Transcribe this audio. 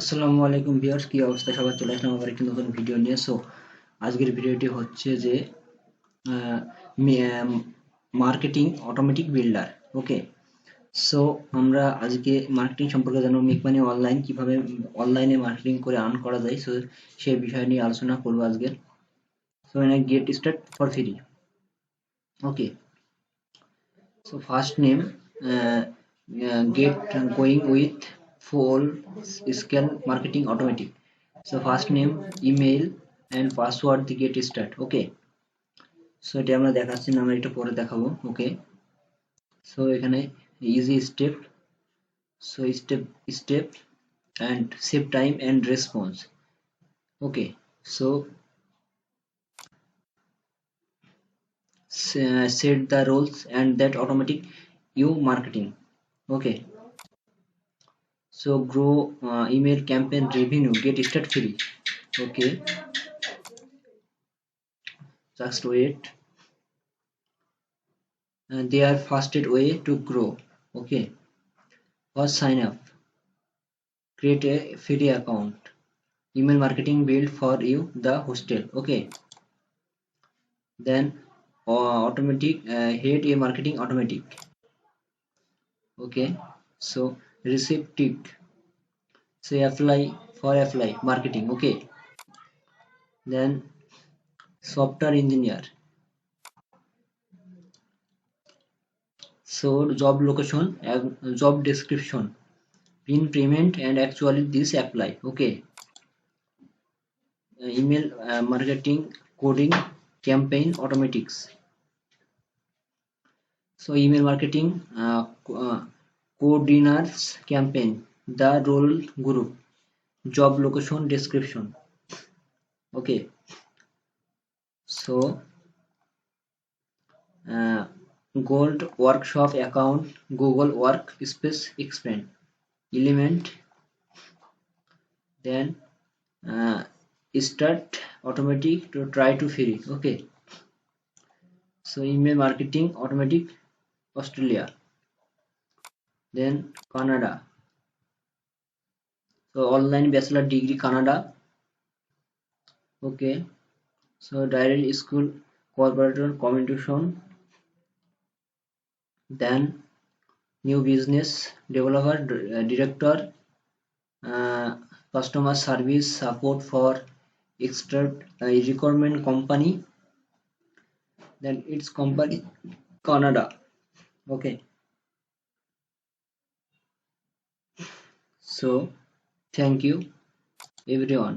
আসসালামু আলাইকুম ভিউয়ার্স, কি অবস্থা সবার? চলে আসলাম আবার একটি নতুন ভিডিও নিয়ে। আজকের ভিডিওটি হচ্ছে যে মার্কেটিং অটোমেটিক বিল্ডার। ওকে, সো আমরা আজকে মার্কেটিং সম্পর্কে জানবো। মেক মানি অনলাইন, কিভাবে অনলাইনে মার্কেটিং করে আর্ন করা যায়, সো সেই বিষয় নিয়ে আলোচনা করবো আজকে। So get start for free. Okay, so first name, get going with full scale marketing automatic. So first name, email and password the get start. Okay, so এটা আমরা দেখাচ্ছি না, আমরা এটা পরে দেখাবো। ওকে, সো এখানে easy step, so step and save time and response. Okay, so set the roles and that automatic you marketing. Okay, so grow email campaign revenue, get start free. Okay, just wait. They are fastest way to grow. Okay, first sign up, create a free account, email marketing build for you the hostel. Okay, then automatic hit a marketing automatic. Okay, so receive tick, say apply for apply marketing. Okay, then software engineer, so job location and job description, pin payment and actually this apply. Okay, email marketing coding campaign automatics. So email marketing coordinators campaign, the role group, job location description. Okay, so gold workshop account, Google workspace expand element, then uh, start automatic to try to free. Okay, so email marketing automatic Australia, then Canada, so online bachelor degree Canada. Okay, so direct school corporate communication, then new business developer director, uh, customer service support for expert requirement company, then its company Canada. Okay, so thank you everyone.